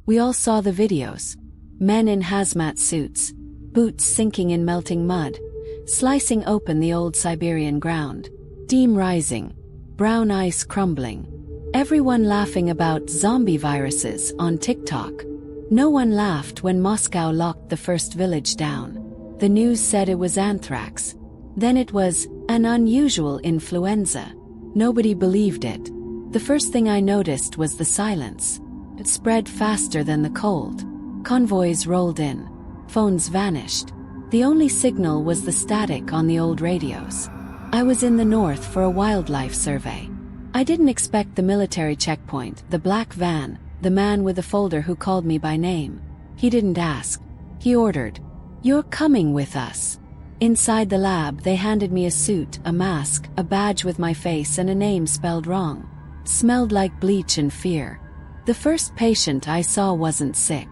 We all saw the videos. Men in hazmat suits, boots sinking in melting mud, slicing open the old Siberian ground, steam rising, brown ice crumbling. Everyone laughing about zombie viruses on TikTok. No one laughed when Moscow locked the first village down. The news said it was anthrax. Then it was an unusual influenza. Nobody believed it. The first thing I noticed was the silence. It spread faster than the cold. Convoys rolled in. Phones vanished. The only signal was the static on the old radios. I was in the north for a wildlife survey. I didn't expect the military checkpoint, the black van, the man with the folder who called me by name. He didn't ask. He ordered, "You're coming with us." Inside the lab, they handed me a suit, a mask, a badge with my face and a name spelled wrong. Smelled like bleach and fear. The first patient I saw wasn't sick.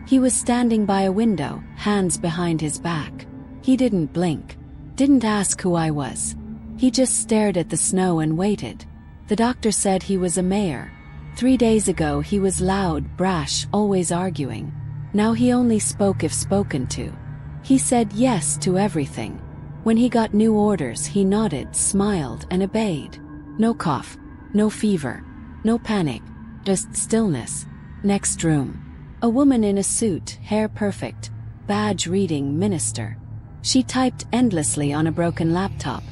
He was standing by a window, hands behind his back. He didn't blink. Didn't ask who I was. He just stared at the snow and waited. The doctor said he was a mayor. 3 days ago he was loud, brash, always arguing. Now he only spoke if spoken to. He said yes to everything. When he got new orders he nodded, smiled, and obeyed. No cough, no fever, no panic, just stillness. Next room. A woman in a suit, hair perfect, badge reading minister. She typed endlessly on a broken laptop,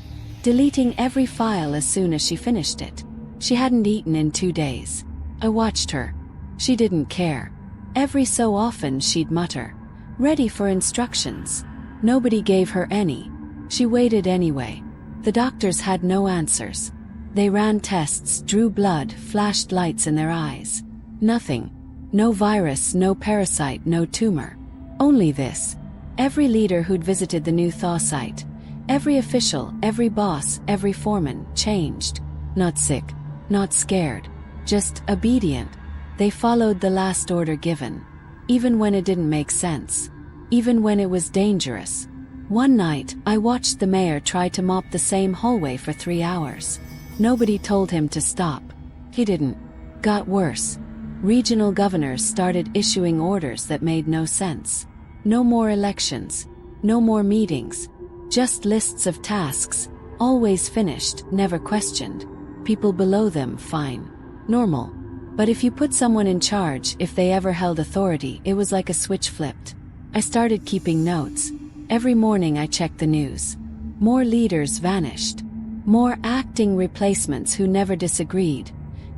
deleting every file as soon as she finished it. She hadn't eaten in 2 days. I watched her. She didn't care. Every so often she'd mutter, "Ready for instructions." Nobody gave her any. She waited anyway. The doctors had no answers. They ran tests, drew blood, flashed lights in their eyes. Nothing. No virus, no parasite, no tumor. Only this. Every leader who'd visited the new thaw site, every official, every boss, every foreman, changed. Not sick, not scared, just obedient. They followed the last order given, even when it didn't make sense, even when it was dangerous. One night, I watched the mayor try to mop the same hallway for 3 hours. Nobody told him to stop. He didn't. Got worse. Regional governors started issuing orders that made no sense. No more elections, no more meetings, just lists of tasks, always finished, never questioned. People below them, fine, normal. But if you put someone in charge, if they ever held authority, it was like a switch flipped. I started keeping notes. Every morning I checked the news. More leaders vanished. More acting replacements who never disagreed,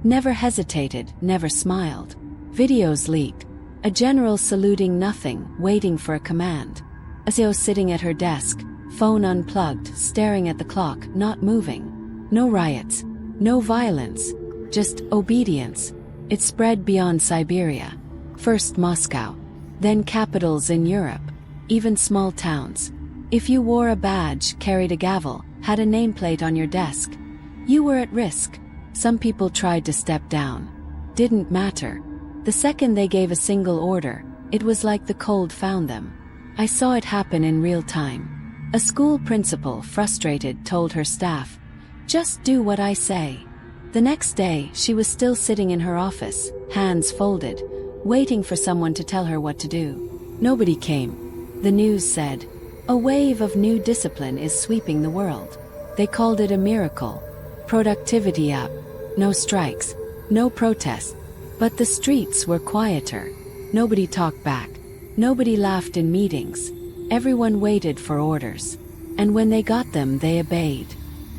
never hesitated, never smiled. Videos leaked. A general saluting nothing, waiting for a command. A CEO sitting at her desk, phone unplugged, staring at the clock, not moving. No riots, no violence, just obedience. It spread beyond Siberia. First Moscow, then capitals in Europe, even small towns. If you wore a badge, carried a gavel, had a nameplate on your desk, you were at risk. Some people tried to step down. Didn't matter. The second they gave a single order, it was like the cold found them. I saw it happen in real time. A school principal, frustrated, told her staff, "Just do what I say." The next day, she was still sitting in her office, hands folded, waiting for someone to tell her what to do. Nobody came. The news said, "A wave of new discipline is sweeping the world." They called it a miracle. Productivity up. No strikes. No protests. But the streets were quieter. Nobody talked back. Nobody laughed in meetings. Everyone waited for orders. And when they got them, they obeyed.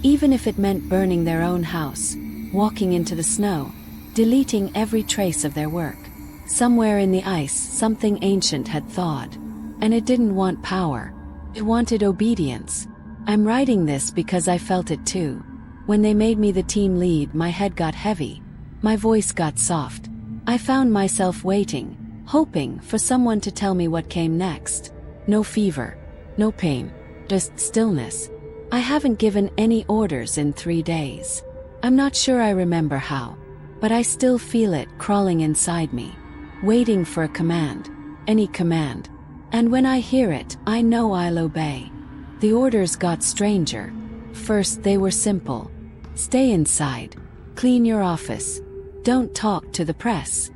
Even if it meant burning their own house, walking into the snow, deleting every trace of their work. Somewhere in the ice, something ancient had thawed. And it didn't want power. It wanted obedience. I'm writing this because I felt it too. When they made me the team lead, my head got heavy. My voice got soft. I found myself waiting, hoping for someone to tell me what came next. No fever, no pain, just stillness. I haven't given any orders in 3 days. I'm not sure I remember how, but I still feel it crawling inside me, waiting for a command, any command. And when I hear it, I know I'll obey. The orders got stranger. First they were simple. Stay inside. Clean your office. Don't talk to the press.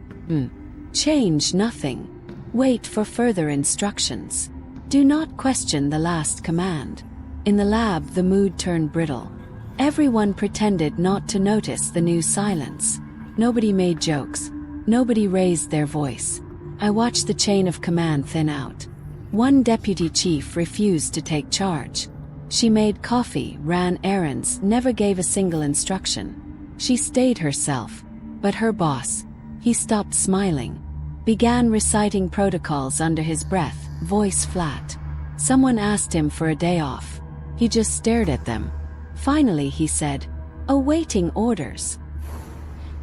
Change nothing. Wait for further instructions. Do not question the last command. In the lab, the mood turned brittle. Everyone pretended not to notice the new silence. Nobody made jokes. Nobody raised their voice. I watched the chain of command thin out. One deputy chief refused to take charge. She made coffee, ran errands, never gave a single instruction. She stayed herself. But her boss, he stopped smiling. Began reciting protocols under his breath, voice flat. Someone asked him for a day off. He just stared at them. Finally he said, "Awaiting orders."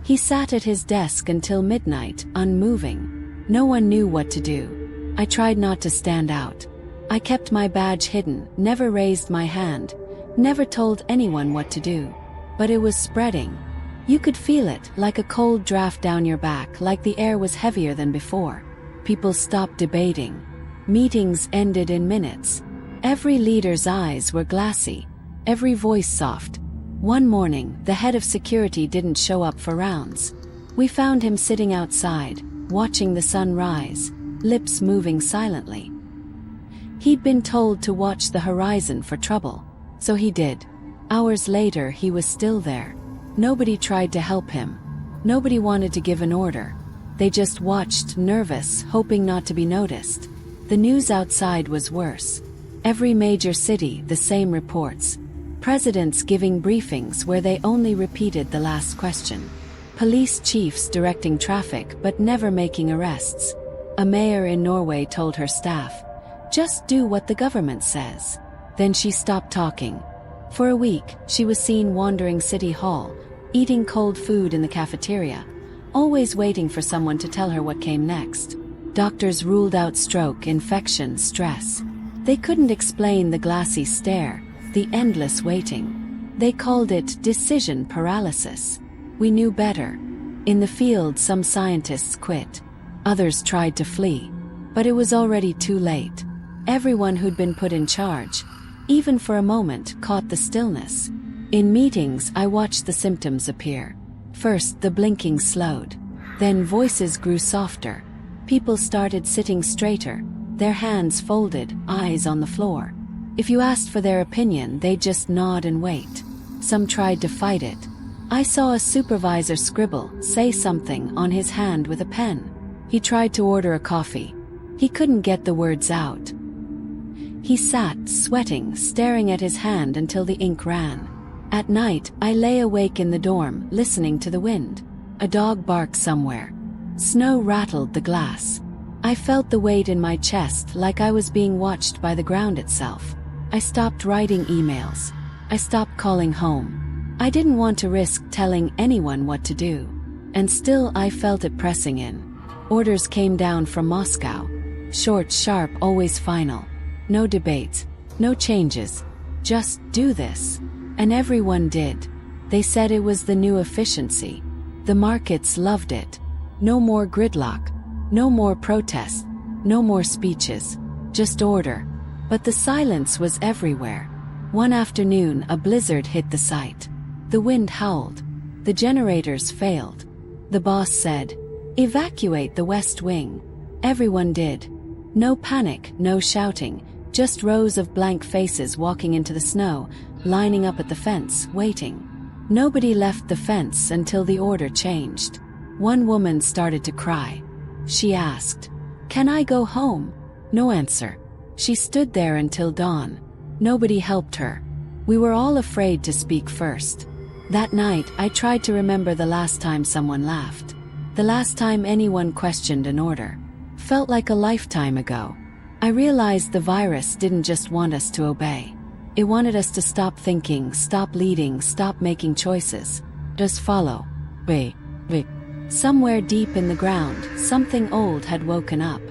He sat at his desk until midnight, unmoving. No one knew what to do. I tried not to stand out. I kept my badge hidden, never raised my hand, never told anyone what to do. But it was spreading. You could feel it, like a cold draft down your back, like the air was heavier than before. People stopped debating. Meetings ended in minutes. Every leader's eyes were glassy, every voice soft. One morning, the head of security didn't show up for rounds. We found him sitting outside, watching the sun rise, lips moving silently. He'd been told to watch the horizon for trouble, so he did. Hours later, he was still there. Nobody tried to help him. Nobody wanted to give an order. They just watched, nervous, hoping not to be noticed. The news outside was worse. Every major city, the same reports. Presidents giving briefings where they only repeated the last question. Police chiefs directing traffic but never making arrests. A mayor in Norway told her staff, "Just do what the government says." Then she stopped talking. For a week, she was seen wandering City Hall, eating cold food in the cafeteria, always waiting for someone to tell her what came next. Doctors ruled out stroke, infection, stress. They couldn't explain the glassy stare, the endless waiting. They called it decision paralysis. We knew better. In the field, some scientists quit. Others tried to flee. But it was already too late. Everyone who'd been put in charge, even for a moment, caught the stillness. In meetings, I watched the symptoms appear. First, the blinking slowed. Then voices grew softer. People started sitting straighter, their hands folded, eyes on the floor. If you asked for their opinion, they'd just nod and wait. Some tried to fight it. I saw a supervisor scribble, say something, on his hand with a pen. He tried to order a coffee. He couldn't get the words out. He sat, sweating, staring at his hand until the ink ran. At night, I lay awake in the dorm, listening to the wind. A dog barked somewhere. Snow rattled the glass. I felt the weight in my chest, like I was being watched by the ground itself. I stopped writing emails. I stopped calling home. I didn't want to risk telling anyone what to do. And still I felt it pressing in. Orders came down from Moscow. Short, sharp, always final. No debates, no changes. Just do this. And everyone did. They said it was the new efficiency. The markets loved it. No more gridlock. No more protest. No more speeches. Just order. But the silence was everywhere. One afternoon, a blizzard hit the site. The wind howled. The generators failed. The boss said, "Evacuate the West Wing." Everyone did. No panic, no shouting, just rows of blank faces walking into the snow, lining up at the fence, waiting. Nobody left the fence until the order changed. One woman started to cry. She asked, "Can I go home?" No answer. She stood there until dawn. Nobody helped her. We were all afraid to speak first. That night, I tried to remember the last time someone laughed. The last time anyone questioned an order. Felt like a lifetime ago. I realized the virus didn't just want us to obey. It wanted us to stop thinking, stop leading, stop making choices. Just follow. Wait. Somewhere deep in the ground, something old had woken up.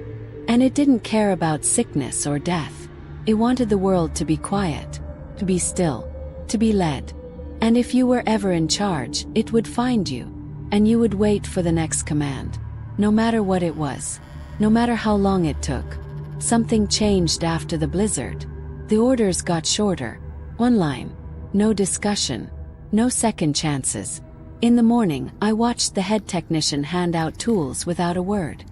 And it didn't care about sickness or death. It wanted the world to be quiet, to be still, to be led. And if you were ever in charge, it would find you. And you would wait for the next command. No matter what it was. No matter how long it took. Something changed after the blizzard. The orders got shorter. One line. No discussion. No second chances. In the morning, I watched the head technician hand out tools without a word.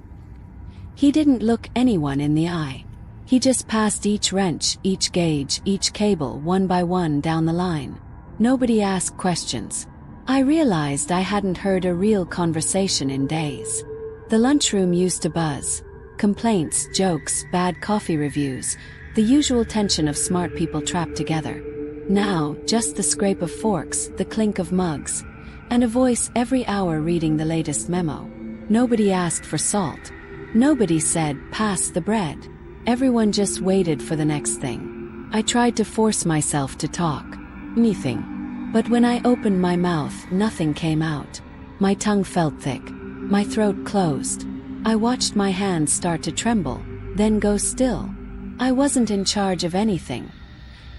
He didn't look anyone in the eye. He just passed each wrench, each gauge, each cable one by one down the line. Nobody asked questions. I realized I hadn't heard a real conversation in days. The lunchroom used to buzz. Complaints, jokes, bad coffee reviews, the usual tension of smart people trapped together. Now, just the scrape of forks, the clink of mugs, and a voice every hour reading the latest memo. Nobody asked for salt. Nobody said, "Pass the bread." Everyone just waited for the next thing. I tried to force myself to talk. Anything. But when I opened my mouth, nothing came out. My tongue felt thick. My throat closed. I watched my hands start to tremble, then go still. I wasn't in charge of anything.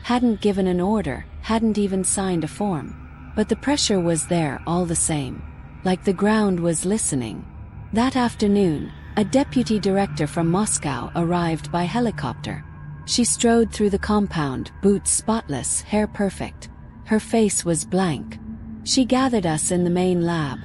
Hadn't given an order, hadn't even signed a form. But the pressure was there all the same. Like the ground was listening. That afternoon, a deputy director from Moscow arrived by helicopter. She strode through the compound, boots spotless, hair perfect. Her face was blank. She gathered us in the main lab,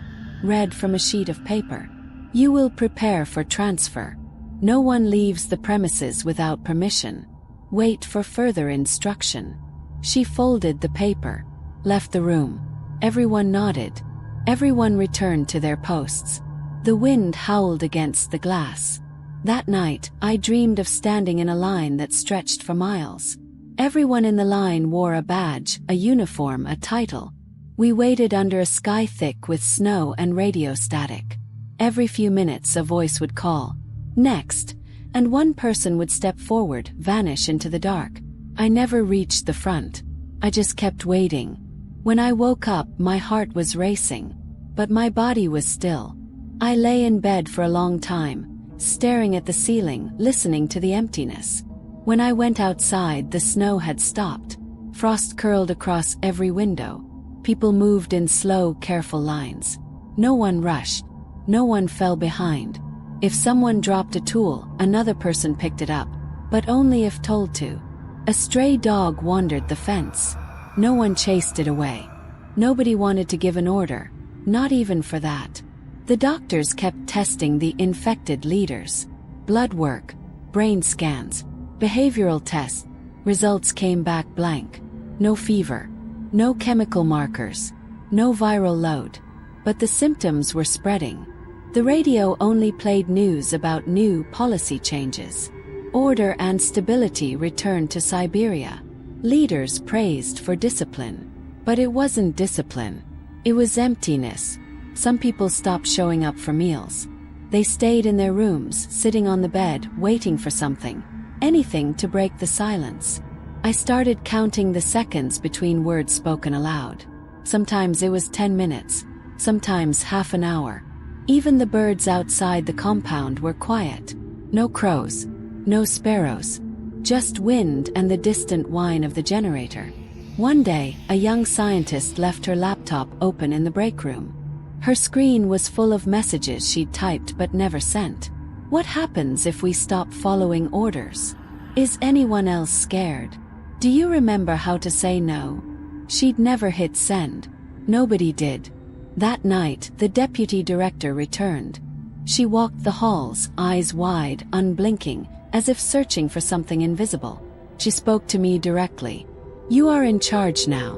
read from a sheet of paper. "You will prepare for transfer. No one leaves the premises without permission. Wait for further instruction." She folded the paper, left the room. Everyone nodded. Everyone returned to their posts. The wind howled against the glass. That night, I dreamed of standing in a line that stretched for miles. Everyone in the line wore a badge, a uniform, a title. We waited under a sky thick with snow and radio static. Every few minutes a voice would call, "Next," and one person would step forward, vanish into the dark. I never reached the front. I just kept waiting. When I woke up, my heart was racing, but my body was still. I lay in bed for a long time, staring at the ceiling, listening to the emptiness. When I went outside, the snow had stopped. Frost curled across every window. People moved in slow, careful lines. No one rushed. No one fell behind. If someone dropped a tool, another person picked it up, but only if told to. A stray dog wandered the fence. No one chased it away. Nobody wanted to give an order, not even for that. The doctors kept testing the infected leaders. Blood work, brain scans, behavioral tests. Results came back blank. No fever, no chemical markers, no viral load. But the symptoms were spreading. The radio only played news about new policy changes. Order and stability returned to Siberia. Leaders praised for discipline. But it wasn't discipline. It was emptiness. Some people stopped showing up for meals. They stayed in their rooms, sitting on the bed, waiting for something. Anything to break the silence. I started counting the seconds between words spoken aloud. Sometimes it was 10 minutes. Sometimes half an hour. Even the birds outside the compound were quiet. No crows. No sparrows. Just wind and the distant whine of the generator. One day, a young scientist left her laptop open in the break room. Her screen was full of messages she'd typed but never sent. What happens if we stop following orders? Is anyone else scared? Do you remember how to say no? She'd never hit send. Nobody did. That night, the deputy director returned. She walked the halls, eyes wide, unblinking, as if searching for something invisible. She spoke to me directly. "You are in charge now.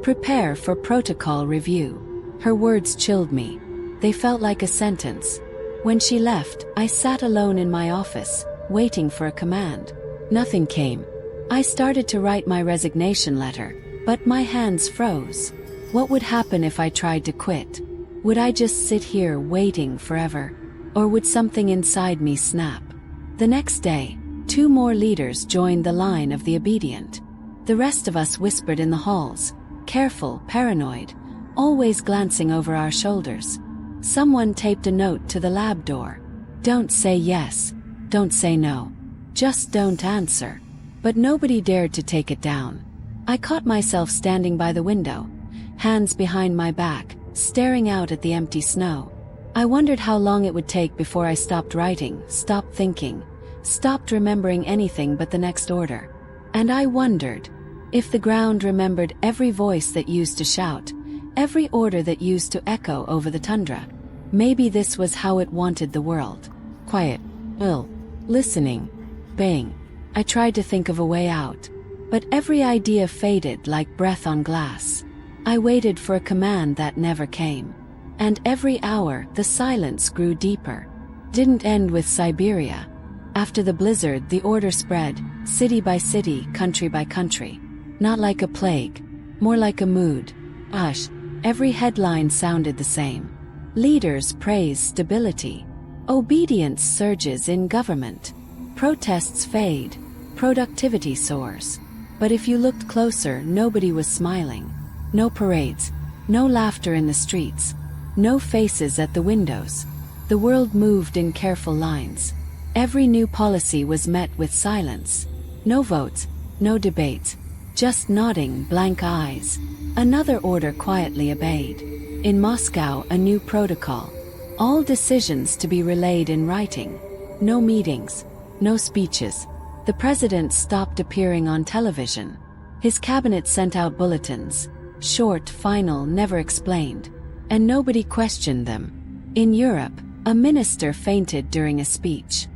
Prepare for protocol review." Her words chilled me. They felt like a sentence. When she left, I sat alone in my office, waiting for a command. Nothing came. I started to write my resignation letter, but my hands froze. What would happen if I tried to quit? Would I just sit here waiting forever? Or would something inside me snap? The next day, 2 more leaders joined the line of the obedient. The rest of us whispered in the halls, careful, paranoid, always glancing over our shoulders. Someone taped a note to the lab door. "Don't say yes. Don't say no. Just don't answer." But nobody dared to take it down. I caught myself standing by the window, hands behind my back, staring out at the empty snow. I wondered how long it would take before I stopped writing, stopped thinking, stopped remembering anything but the next order. And I wondered if the ground remembered every voice that used to shout, every order that used to echo over the tundra. Maybe this was how it wanted the world. Quiet, Listening. Bang. I tried to think of a way out. But every idea faded like breath on glass. I waited for a command that never came. And every hour, the silence grew deeper. Didn't end with Siberia. After the blizzard, the order spread, city by city, country by country. Not like a plague, more like a mood. Hush. Every headline sounded the same. Leaders praise stability. Obedience surges in government. Protests fade. Productivity soars. But if you looked closer, nobody was smiling. No parades. No laughter in the streets. No faces at the windows. The world moved in careful lines. Every new policy was met with silence. No votes. No debates. Just nodding, blank eyes. Another order quietly obeyed. In Moscow, a new protocol. All decisions to be relayed in writing. No meetings. No speeches. The president stopped appearing on television. His cabinet sent out bulletins. Short, final, never explained. And nobody questioned them. In Europe, a minister fainted during a speech.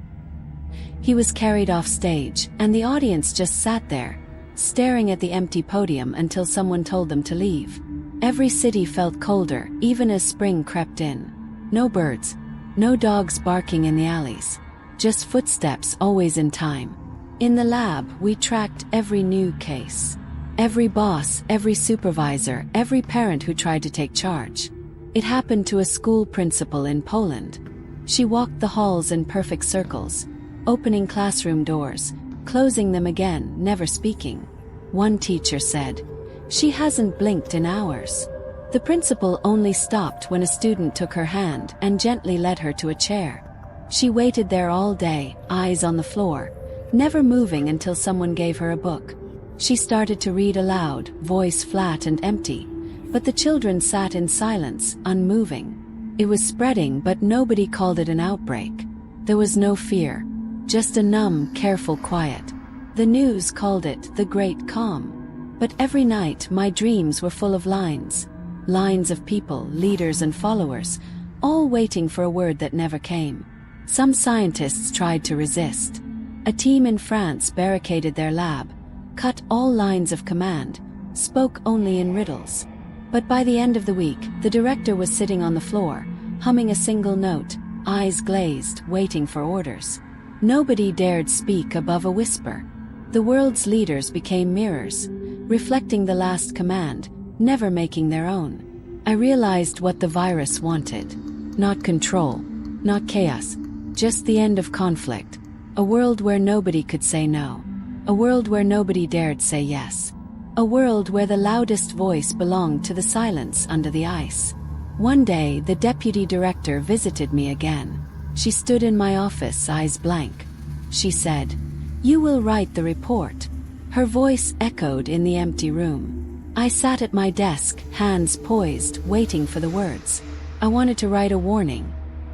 He was carried off stage, and the audience just sat there, staring at the empty podium until someone told them to leave. Every city felt colder, even as spring crept in. No birds. No dogs barking in the alleys. Just footsteps always in time. In the lab, we tracked every new case. Every boss, every supervisor, every parent who tried to take charge. It happened to a school principal in Poland. She walked the halls in perfect circles, opening classroom doors, closing them again, never speaking. One teacher said, "She hasn't blinked in hours." The principal only stopped when a student took her hand and gently led her to a chair. She waited there all day, eyes on the floor, never moving until someone gave her a book. She started to read aloud, voice flat and empty, but the children sat in silence, unmoving. It was spreading, but nobody called it an outbreak. There was no fear, just a numb, careful quiet. The news called it the Great Calm. But every night my dreams were full of lines. Lines of people, leaders and followers, all waiting for a word that never came. Some scientists tried to resist. A team in France barricaded their lab, cut all lines of command, spoke only in riddles. But by the end of the week, the director was sitting on the floor, humming a single note, eyes glazed, waiting for orders. Nobody dared speak above a whisper. The world's leaders became mirrors, reflecting the last command, never making their own. I realized what the virus wanted. Not control, not chaos, just the end of conflict. A world where nobody could say no. A world where nobody dared say yes. A world where the loudest voice belonged to the silence under the ice. One day, the deputy director visited me again. She stood in my office, eyes blank. She said, "You will write the report." Her voice echoed in the empty room. I sat at my desk, hands poised, waiting for the words. I wanted to write a warning.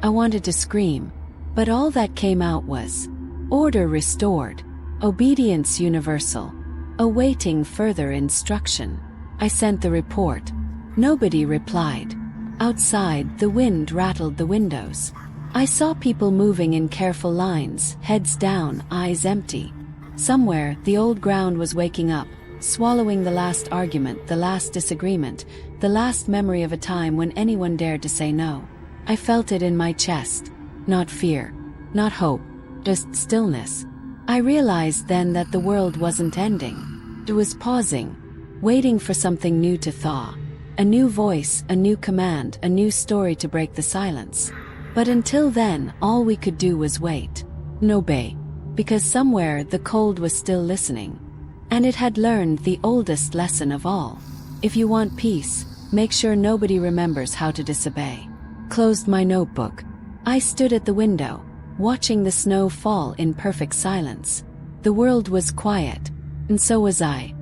I wanted to scream. But all that came out was, "Order restored. Obedience universal. Awaiting further instruction." I sent the report. Nobody replied. Outside, the wind rattled the windows. I saw people moving in careful lines, heads down, eyes empty. Somewhere, the old ground was waking up, swallowing the last argument, the last disagreement, the last memory of a time when anyone dared to say no. I felt it in my chest. Not fear, not hope, just stillness. I realized then that the world wasn't ending. It was pausing, waiting for something new to thaw. A new voice, a new command, a new story to break the silence. But until then, all we could do was wait. And obey. Because somewhere the cold was still listening. And it had learned the oldest lesson of all. If you want peace, make sure nobody remembers how to disobey. Closed my notebook. I stood at the window, watching the snow fall in perfect silence. The world was quiet, and so was I.